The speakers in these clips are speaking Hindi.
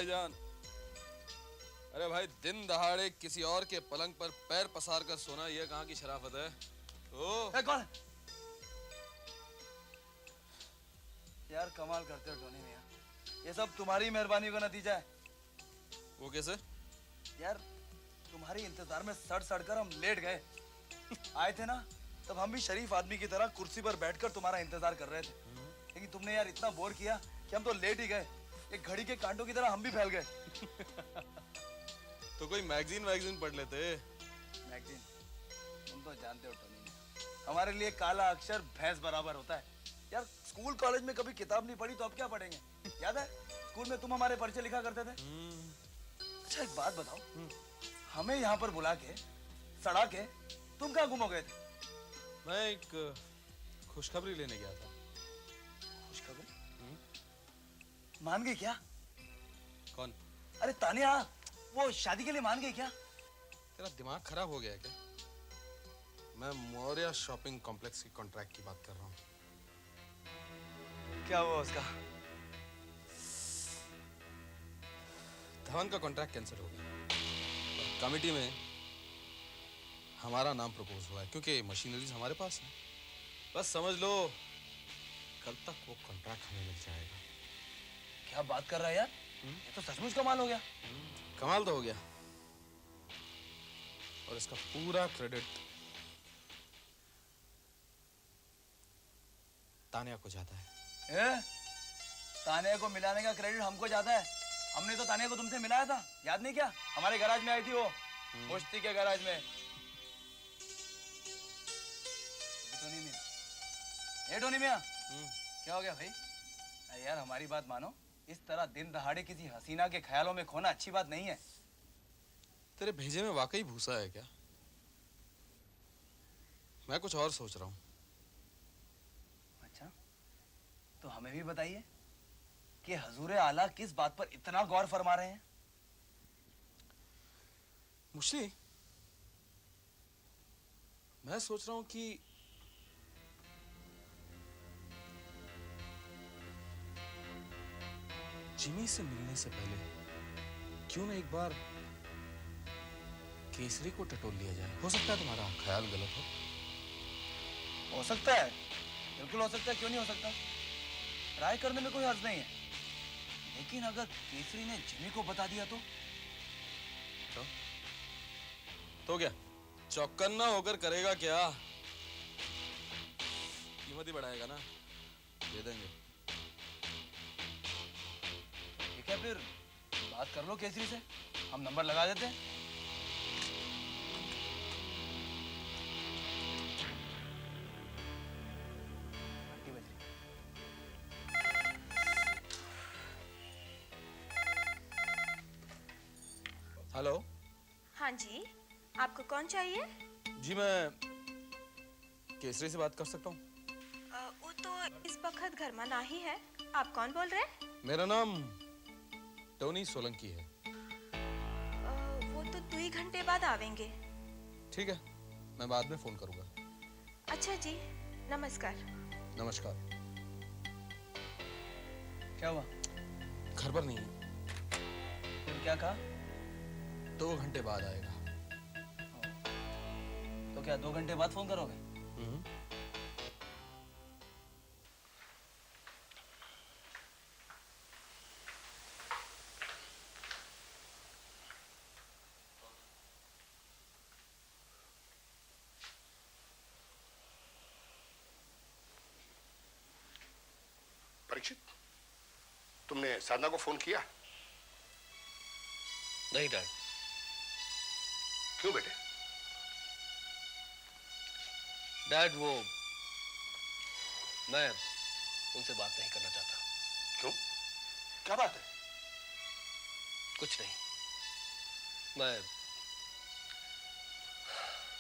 भाईजान। अरे भाई, दिन दहाड़े किसी और के पलंग पर पैर पसार कर सोना, यह कहाँ की शराफत है? ओ कौन? यार कमाल करते हो टोनी मियां, ये सब तुम्हारी मेहरबानी का नतीजा है। वो कैसे? यार तुम्हारी इंतजार में सड़ सड़ कर हम लेट गए। आए थे ना, तब हम भी शरीफ आदमी की तरह कुर्सी पर बैठकर तुम्हारा इंतजार कर रहे थे, लेकिन तुमने यार इतना बोर किया कि हम तो लेट ही गए। एक घड़ी के कांटों की तरह हम भी फैल गए। तो कोई मैगजीन पढ़ लेते। मैगजीन? तुम तो जानते हो टोनी, हमारे लिए काला अक्षर भैंस बराबर होता है। यार स्कूल कॉलेज में कभी किताब नहीं पढ़ी तो अब क्या पढ़ेंगे? याद है स्कूल में तुम हमारे परिचय लिखा करते थे। अच्छा एक बात बताओ, हमें यहाँ पर बुला के सड़ा के तुम कहाँ गुम हो गए थे? मैं एक खुशखबरी लेने गया था। खुशखबरी? मान गई क्या? कौन? अरे तानिया, वो शादी के लिए मान गई क्या? तेरा दिमाग खराब हो गया है क्या? मैं मौर्य शॉपिंग कॉम्प्लेक्स की कॉन्ट्रैक्ट की बात कर रहा हूँ। क्या हुआ उसका? धवन का कॉन्ट्रैक्ट कैंसिल हो गया। कमिटी में हमारा नाम प्रपोज हुआ है, क्योंकि मशीनरीज हमारे पास है। बस समझ लो कल तक वो कॉन्ट्रैक्ट हमें मिल जाएगा। क्या बात कर रहा है यार, ये तो सचमुच कमाल हो गया। कमाल तो हो गया, और इसका पूरा क्रेडिट तानिया को जाता है। तानिया को मिलाने का क्रेडिट हमको जाता है? हमने तो तानिया को तुमसे मिलाया था, याद नहीं क्या? हमारे गैराज में आई थी वो, मुश्ती के गैराज में। टोनी मियां, क्या हो गया भाई? अरे यार हमारी बात मानो, इस तरह दिन दहाड़े किसी हसीना के ख्यालों में खोना अच्छी बात नहीं है। तेरे भेजे में वाकई भूसा है क्या? मैं कुछ और सोच रहा हूँ। अच्छा, तो हमें भी बताइए कि हजूर आला किस बात पर इतना गौर फरमा रहे हैं? मुश्ती, मैं सोच रहा हूँ कि जिमी से मिलने से पहले क्यों ना एक बार केसरी को टटोल लिया जाए। हो सकता है तुम्हारा ख्याल गलत हो सकता है, बिल्कुल हो सकता है, क्यों नहीं हो सकता? राय करने में कोई हर्ज नहीं है, लेकिन अगर केसरी ने जिमी को बता दिया तो क्या चौकन्ना होकर करेगा क्या? कीमत ही बढ़ाएगा ना, दे देंगे। ठीक है, फिर बात कर लो केसरी से, हम नंबर लगा देते हैं। हेलो। हाँ जी, आपको कौन चाहिए? जी मैं केसरी से बात कर सकता हूँ? वो तो इस वक्त घर में नहीं है। आप कौन बोल रहे हैं? मेरा नाम टोनी सोलंकी है। वो तो 2 घंटे बाद आवेंगे। ठीक है, मैं बाद में फोन करूंगा। अच्छा जी, नमस्कार। नमस्कार। क्या हुआ? घर पर नहीं है। फिर क्या कहा? 2 घंटे बाद आएगा। तो क्या 2 घंटे बाद फोन करोगे? परीक्षित, तुमने साधना को फोन किया? नहीं डैड। क्यों बेटे? डैड वो मैं उनसे बात नहीं करना चाहता। क्यों? क्या बात है? कुछ नहीं। मैं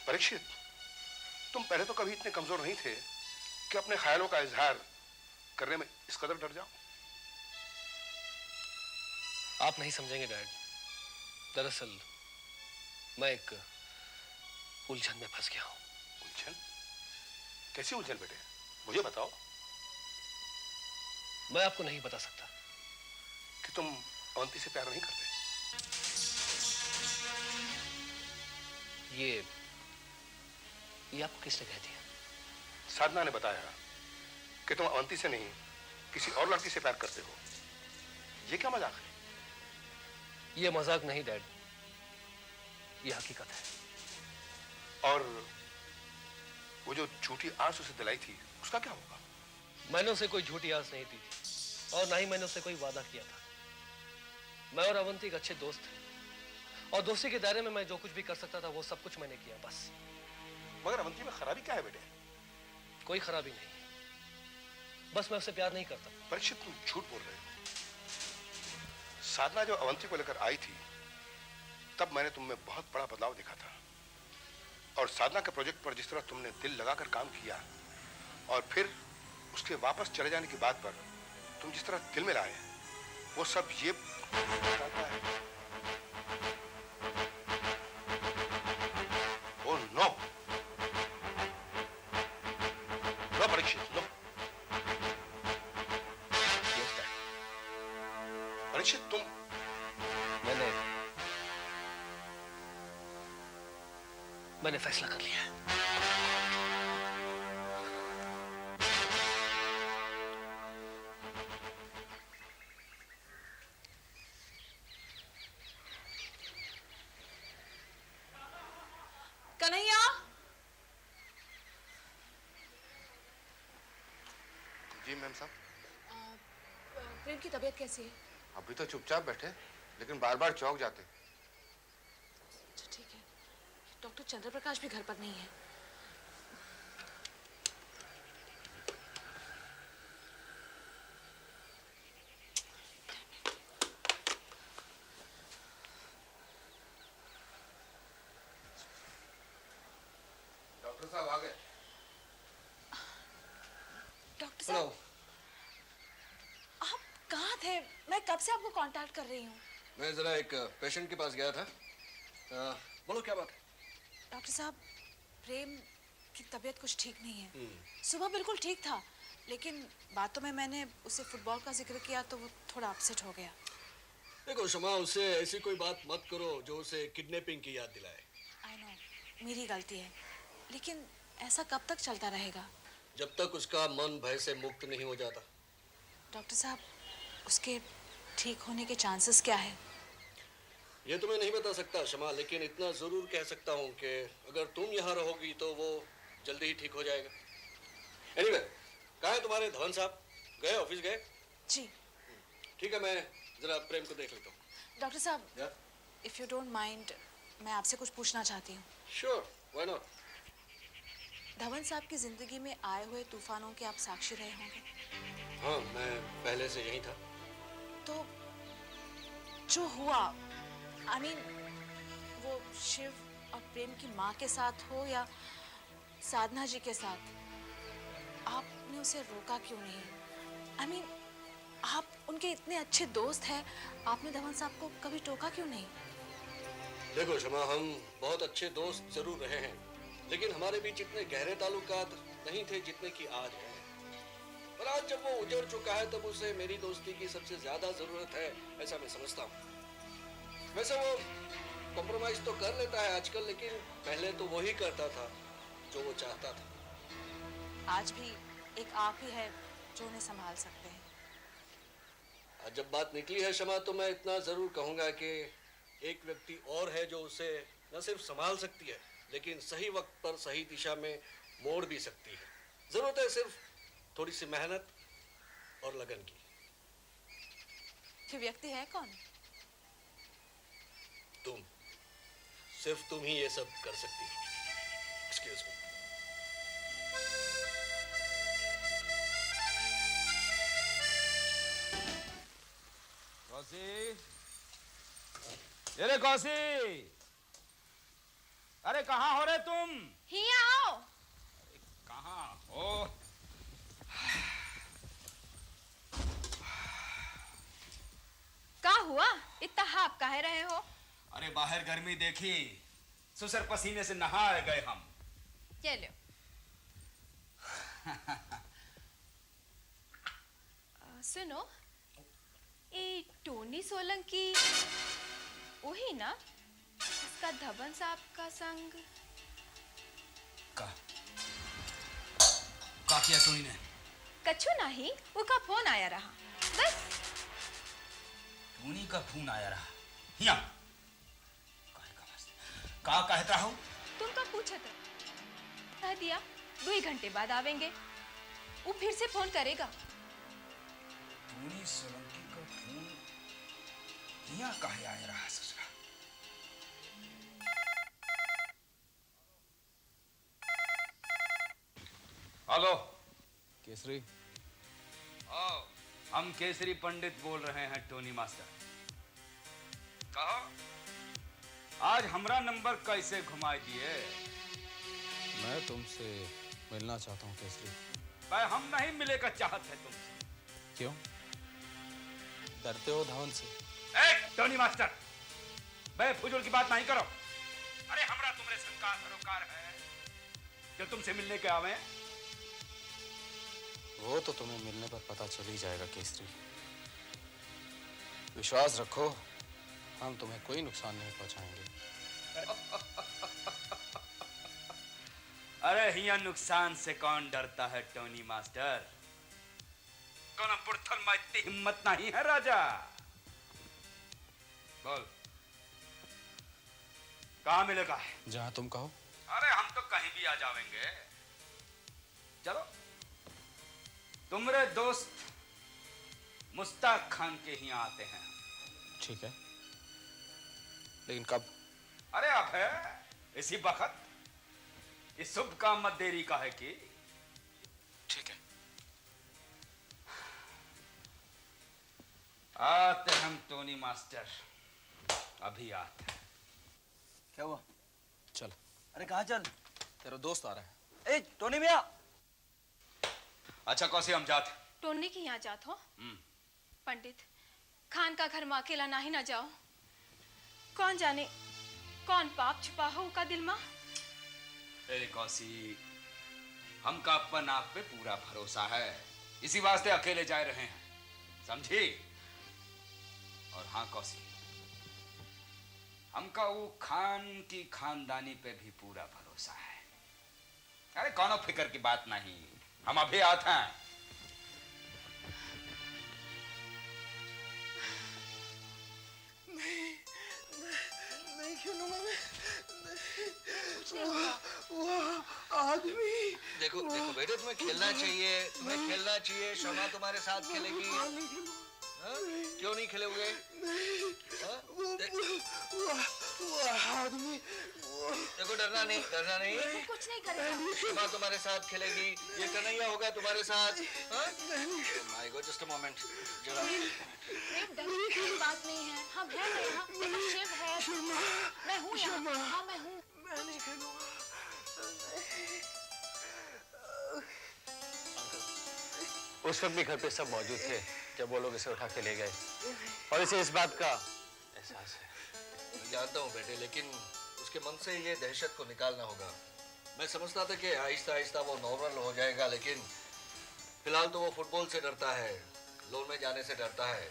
परीक्षित, तुम पहले तो कभी इतने कमजोर नहीं थे कि अपने ख्यालों का इजहार करने में इस कदर डर जाओ। आप नहीं समझेंगे डैड। दरअसल मैं एक उलझन में फंस गया हूं। उलझन? कैसी उलझन बेटे? मुझे बताओ। मैं आपको नहीं बता सकता। कि तुम अवंती से प्यार नहीं करते? ये आपको किसने कह दिया? साधना ने बताया कि तुम अवंती से नहीं किसी और लड़की से प्यार करते हो। ये क्या मजाक है? ये मजाक नहीं डैड, ये हकीकत है। और वो जो झूठी आस उसे दिलाई थी, उसका क्या होगा? मैंने उसे कोई झूठी आस नहीं दी थी और ना ही मैंने उससे कोई वादा किया था। मैं और अवंती एक अच्छे दोस्त थे और दोस्ती के दायरे में मैं जो कुछ भी कर सकता था वो सब कुछ मैंने किया, बस। मगर अवंती में खराबी क्या है बेटे? कोई खराबी नहीं, बस मैं उससे प्यार नहीं करता। परीक्षित, तुम झूठ बोल रहे हो। साधना जब अवंती को लेकर आई थी तब मैंने तुम में बहुत बड़ा बदलाव देखा था, और साधना के प्रोजेक्ट पर जिस तरह तुमने दिल लगाकर काम किया और फिर उसके वापस चले जाने की बात पर तुम जिस तरह दिल में लाए, वो सब ये बताता है। ओ नो, लो परीक्षित, लो। Yes, Dad. परीक्षित, तुम मैंने फैसला कर लिया है। कन्हैया, जी मैम साहब। प्रेम की तबीयत कैसी है? अभी तो चुपचाप बैठे, लेकिन बार बार चौंक जाते। अच्छा ठीक है। डॉक्टर चंद्रप्रकाश भी घर पर नहीं है। डॉक्टर साहब आ गए। डॉक्टर साहब, आप कहाँ थे? मैं कब से आपको कांटेक्ट कर रही हूँ। मैं जरा एक पेशेंट के पास गया था। बोलो क्या बात है? डॉक्टर साहब, प्रेम की तबीयत कुछ ठीक नहीं है। सुबह बिल्कुल ठीक था, लेकिन बातों में मैंने उसे फुटबॉल का जिक्र किया तो वो थोड़ा अपसेट हो गया। देखो शमा, उससे ऐसी कोई बात मत करो जो उसे किडनैपिंग की याद दिलाए। आई नो, मेरी गलती है, लेकिन ऐसा कब तक चलता रहेगा? जब तक उसका मन भय से मुक्त नहीं हो जाता। डॉक्टर साहब, उसके ठीक होने के चांसेस क्या है? ये तो मैं नहीं बता सकता शमा, लेकिन इतना जरूर कह सकता हूँ कि अगर तुम यहाँ रहोगी तो वो जल्दी ही ठीक हो जाएगा। एनीवे, कहाँ है तुम्हारे धवन साहब? गए, ऑफिस गए? जी। ठीक है, मैं जरा प्रेम को देख लेता हूँ। डॉक्टर साहब, इफ यू डोंट माइंड, मैं आपसे कुछ पूछना चाहती हूँ। Sure, why not. धवन साहब की जिंदगी में आए हुए तूफानों के आप साक्षी रहे होंगे। हाँ, मैं पहले से यही था। तो जो हुआ, I mean, वो शिव और प्रेम की माँ के साथ हो या साधना जी के साथ, आपने उसे रोका क्यों नहीं? I mean, आप उनके इतने अच्छे दोस्त हैं, आपने धवन साहब को कभी टोका क्यों नहीं? देखो शमा, हम बहुत अच्छे दोस्त जरूर रहे हैं, लेकिन हमारे बीच इतने गहरे ताल्लुकात नहीं थे जितने कि आज हैं। और आज जब वो उजड़ चुका है तब उसे मेरी दोस्ती की सबसे ज्यादा जरूरत है, ऐसा मैं समझता हूँ। वैसे वो कॉम्प्रोमाइज तो कर लेता है आजकल, लेकिन पहले तो वही करता था जो वो चाहता था। आज भी एक आप ही है जो उन्हें संभाल सकते हैं। आज जब बात निकली है शमा, तो मैं इतना जरूर कहूंगा कि एक व्यक्ति और है जो उसे न सिर्फ संभाल सकती है, लेकिन सही वक्त पर सही दिशा में मोड़ भी सकती है। जरूरत है सिर्फ थोड़ी सी मेहनत और लगन की। ये व्यक्ति है कौन? तुम, सिर्फ तुम ही ये सब कर सकती हो। Excuse me. कौसी, ये रे कौसी, अरे कहाँ हो रे तुम? ही आओ। कहाँ हो? क्या हुआ? इतना हाफ काहे रहे हो? अरे बाहर गर्मी देखी, सुसर पसीने से नहा गए हम। चलो। सुनो, ये टोनी सोलंकी वही ना इसका धवन साहब का संग? का किया टोनी ने? कछु नहीं, वो का फोन आया रहा बस। टोनी का फोन आया रहा यहाँ काहे का वास्ते का कहता हूँ? तुम का पूछा था, कह दिया 2 घंटे बाद आवेंगे। वो फिर से फोन करेगा। टोनी सोलंकी का फोन यहाँ काहे आया रहा ससुरा? हेलो केसरी, आओ, हम केसरी पंडित बोल रहे हैं टोनी मास्टर। कहो आज हमरा नंबर कैसे घुमा दिए? मैं तुमसे मिलना चाहता हूँ केसरी। भाई हम नहीं मिले का चाहत है तुमसे। क्यों? डरते हो धवन से? टोनी मास्टर, बेफुजूल की बात नहीं करो। अरे हमरा तुम्हारे संकार सरोकार है जो तुमसे मिलने के आवे। वो तो तुम्हें मिलने पर पता चल ही जाएगा केसरी। विश्वास रखो, हम तुम्हें कोई नुकसान नहीं पहुंचाएंगे। अरे हिया नुकसान से कौन डरता है टोनी मास्टर? कौन पुरथल में इतनी हिम्मत नहीं है राजा? बोल कहाँ मिलेगा? जहां तुम कहो। अरे हम तो कहीं भी आ जाएंगे। चलो तुम्हारे दोस्त मुस्ताक खान के यहाँ आते हैं। ठीक है, लेकिन कब? अरे अब है इसी वक्त। इस शुभ काम मत देरी का है कि? ठीक है। आते हम टोनी मास्टर, अभी आते हैं। क्या हुआ? चल। अरे कहाँ चल? तेरा दोस्त आ रहा है। ए टोनी मिया। अच्छा कौसी हम जाते? टोनी के यहाँ जात हो? पंडित, खान का घर में अकेला नहीं ना जाओ। कौन जाने कौन पाप छुपा हो का दिल में। अरे कौसी, हमका अपन आप पे पूरा भरोसा है, इसी वास्ते अकेले जा रहे हैं, समझी? और हाँ कौसी, हमका वो खान की खानदानी पे भी पूरा भरोसा है। अरे कौनो फिक्र की बात नहीं, हम अभी आते हैं। नहीं खेलूंगा मैं। वो आदमी। देखो देखो बेटे, तुम्हें खेलना चाहिए, तुम्हें खेलना चाहिए। शमा तुम्हारे साथ खेलेगी। हाँ? क्यों नहीं खेलोगे? हाँ? वो आदमी। देखो डरना नहीं, डरना नहीं। वो कुछ नहीं करेगा। शमा तुम्हारे साथ खेलेगी, ये कन्हैया होगा तुम्हारे साथ। My God, just a moment जरा। प्रेम, डरने की बात नहीं है, हम हैं ना यहाँ। देखो शिव है, मैं हूँ यहाँ। हाँ मैं हूँ। मैं नहीं खेलूंगा। उस वक्त भी घर पे सब मौजूद थे जब वो लोग इसे उठा के ले गए, और इसे इस बात का एहसास है। मैं जानता हूँ बेटे, लेकिन उसके मन से ये दहशत को निकालना होगा। मैं समझता था कि आहिस्ता आहिस्ता वो नॉर्मल हो जाएगा, लेकिन फिलहाल तो वो फुटबॉल से डरता है, लोन में जाने से डरता है।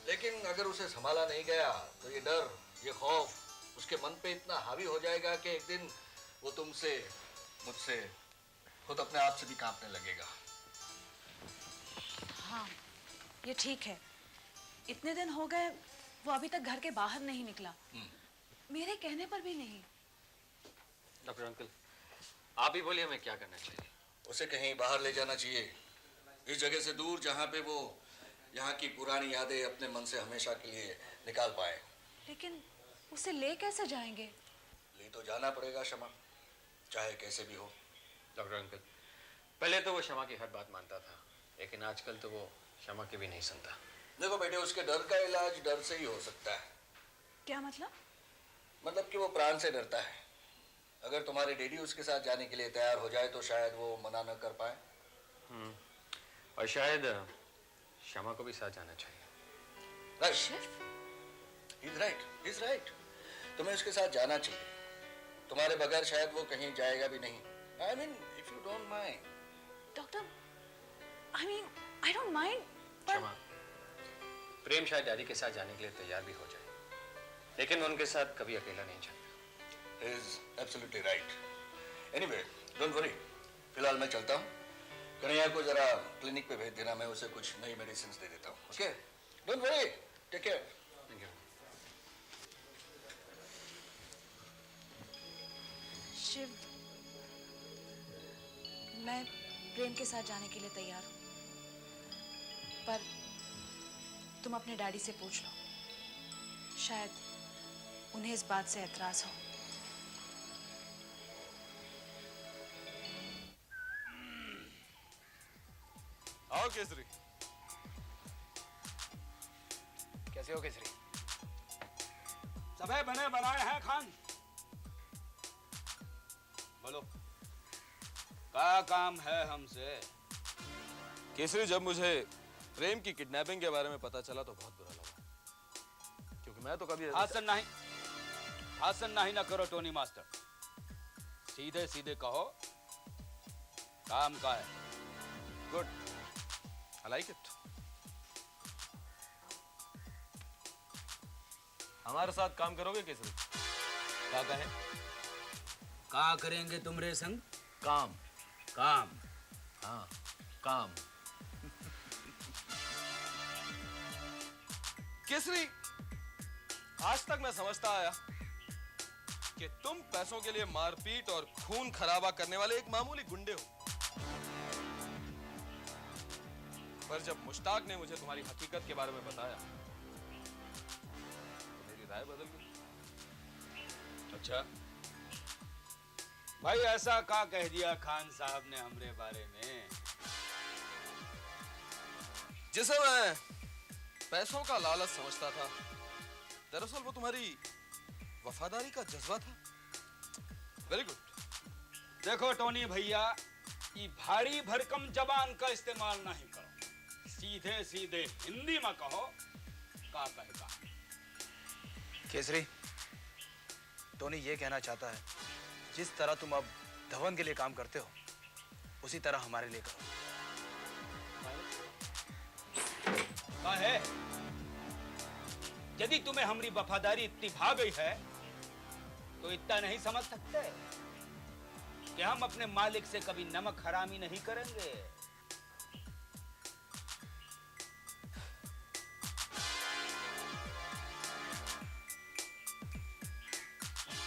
लेकिन अगर उसे संभाला नहीं गया तो ये डर, ये खौफ उसके मन पे इतना हावी हो जाएगा कि एक दिन वो तुमसे, मुझसे, खुद अपने आप से भी कांपने लगेगा। हाँ ये ठीक है, इतने दिन हो गए वो अभी तक घर के बाहर नहीं निकला, मेरे कहने पर भी नहीं। डॉक्टर अंकल, आप ही बोलिए हमें क्या करना चाहिए? उसे कहीं बाहर ले जाना चाहिए, इस जगह से दूर जहाँ पे वो यहाँ की पुरानी यादें अपने मन से हमेशा के लिए निकाल पाए। लेकिन उसे ले कैसे जाएंगे? ले तो जाना पड़ेगा शमा, चाहे कैसे भी हो। डॉक्टर अंकल, पहले तो वो शमा की हर बात मानता था, लेकिन आजकल तो वो शमा की भी नहीं सुनता। देखो बेटे, उसके डर का इलाज डर से ही हो सकता है। क्या मतलब? मतलब कि वो प्राण से डरता है। अगर तुम्हारे डैडी उसके साथ जाने के लिए तैयार हो जाए तो शायद वो मना न कर पाए। और शायद शमा को भी साथ जाना चाहिए। He's right. तुम्हें उसके साथ जाना चाहिए। तुम्हारे बगैर शायद वो कहीं जाएगा भी नहीं। I mean, if you don't mind. Doctor, I mean, I don't mind, पर शमा, प्रेम शायद डैडी के साथ जाने के लिए तैयार भी हो जाए, लेकिन मैं उनके साथ कभी अकेला नहीं जाता। He is absolutely right. Anyway, don't worry. फिलहाल मैं चलता हूँ। कन्हैया को जरा क्लिनिक पे भेज देना, मैं उसे कुछ नई मेडिसिन दे देता हूँ। Okay? Don't worry. Take care. Thank you. Shiv, मैं प्रेम के साथ जाने के लिए तैयार हूँ, पर तुम अपने डैडी से पूछ लो, शायद उन्हें इस बात से एतराज हो। आओ केसरी। कैसे हो केसरी? सभी बने बनाए हैं खान। बोलो, क्या काम है हमसे? केसरी, जब मुझे प्रेम की किडनैपिंग के बारे में पता चला तो बहुत बुरा लगा, क्योंकि मैं तो कभी हासन नहीं ना करो टोनी मास्टर। सीधे सीधे कहो काम का है। Good, I like it. हमारे साथ काम करोगे केसरी? क्या कहे? क्या करेंगे तुमरे संग? काम। काम। हाँ, काम। केसरी, आज तक मैं समझता आया कि तुम पैसों के लिए मारपीट और खून खराबा करने वाले एक मामूली गुंडे हो, पर जब मुश्ताक ने मुझे तुम्हारी हकीकत के बारे में बताया तो मेरी राय बदल गई। अच्छा भाई, ऐसा क्या कह दिया खान साहब ने हमरे बारे में? जिसे मैं पैसों का लालच समझता था, दरअसल वो तुम्हारी वफादारी का जज्बा था। Very good. देखो टोनी भैया, ये भारी भरकम जबान का इस्तेमाल नहीं करो, सीधे सीधे हिंदी में कहो का कहेगा। केसरी, टोनी ये कहना चाहता है, जिस तरह तुम अब धवन के लिए काम करते हो, उसी तरह हमारे लिए करो। का है? यदि तुम्हें हमारी वफादारी इतनी भा गई है तो इतना नहीं समझ सकते कि हम अपने मालिक से कभी नमक हरामी नहीं करेंगे।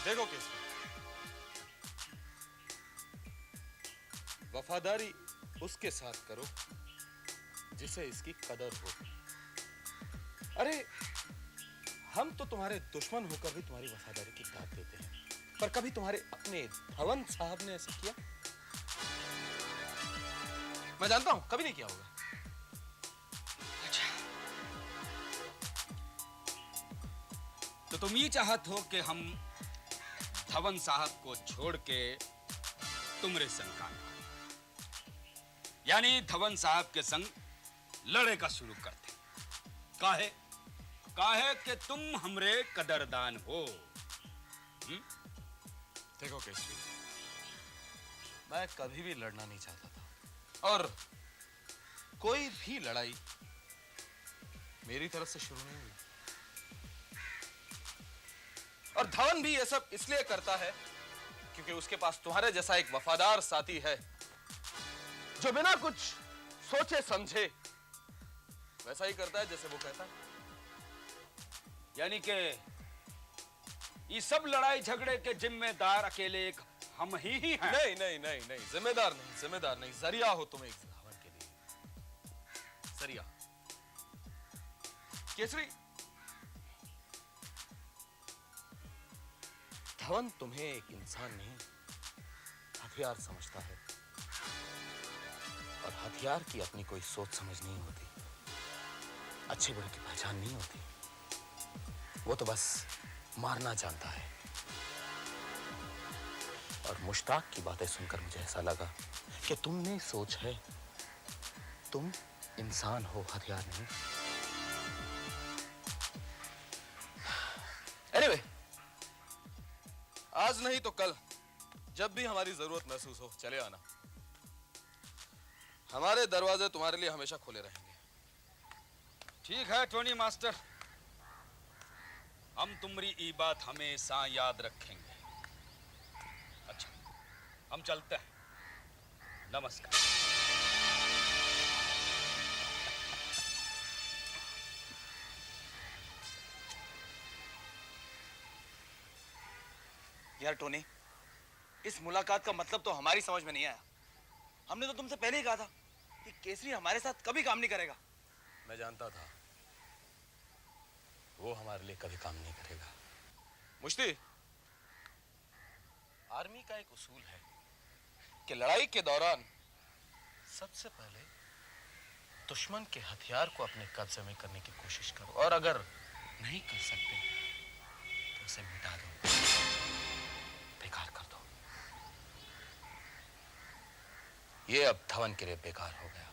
देखो केसरी, वफादारी उसके साथ करो जिसे इसकी कदर हो। अरे, हम तो तुम्हारे दुश्मन होकर भी तुम्हारी वफादारी की दाद देते हैं, पर कभी तुम्हारे अपने धवन साहब ने ऐसा किया? मैं जानता हूं कभी नहीं किया होगा। अच्छा, तो तुम ये चाहत हो कि हम धवन साहब को छोड़ के तुमरे संग काम करें, यानी धवन साहब के संग लड़े का शुरू करते। काहे? काहे कि तुम हमरे कदरदान हो। देखो केसरी, मैं कभी भी लड़ना नहीं चाहता था, और कोई भी लड़ाई मेरी तरफ से शुरू नहीं हुई। और धवन भी ये सब इसलिए करता है क्योंकि उसके पास तुम्हारे जैसा एक वफादार साथी है जो बिना कुछ सोचे समझे वैसा ही करता है जैसे वो कहता है। यानी कि ये सब लड़ाई झगड़े के जिम्मेदार अकेले एक हम ही हैं। नहीं नहीं नहीं नहीं, जिम्मेदार नहीं, जिम्मेदार नहीं, जरिया हो तुम एक धवन के लिए, जरिया। केसरी, धवन तुम्हें एक इंसान नहीं, हथियार समझता है, और हथियार की अपनी कोई सोच समझ नहीं होती, अच्छे बुरे की पहचान नहीं होती, वो तो बस मारना जानता है। और मुश्ताक की बातें सुनकर मुझे ऐसा लगा कि तुमने सोच है, तुम इंसान हो, हथियार नहीं। एनीवे, आज नहीं तो कल जब भी हमारी जरूरत महसूस हो चले आना। हमारे दरवाजे तुम्हारे लिए हमेशा खुले रहेंगे। ठीक है टोनी मास्टर, हम तुम्हारी ये बात हमेशा याद रखेंगे। अच्छा, हम चलते हैं। नमस्कार। यार टोनी, इस मुलाकात का मतलब तो हमारी समझ में नहीं आया। हमने तो तुमसे पहले ही कहा था कि केसरी हमारे साथ कभी काम नहीं करेगा। मैं जानता था वो हमारे लिए कभी काम नहीं करेगा। मुश्ती, आर्मी का एक उसूल है कि लड़ाई के दौरान सबसे पहले दुश्मन के हथियार को अपने कब्जे में करने की कोशिश करो, और अगर नहीं कर सकते तो उसे मिटा दो, बेकार कर दो। ये अब धवन के लिए बेकार हो गया।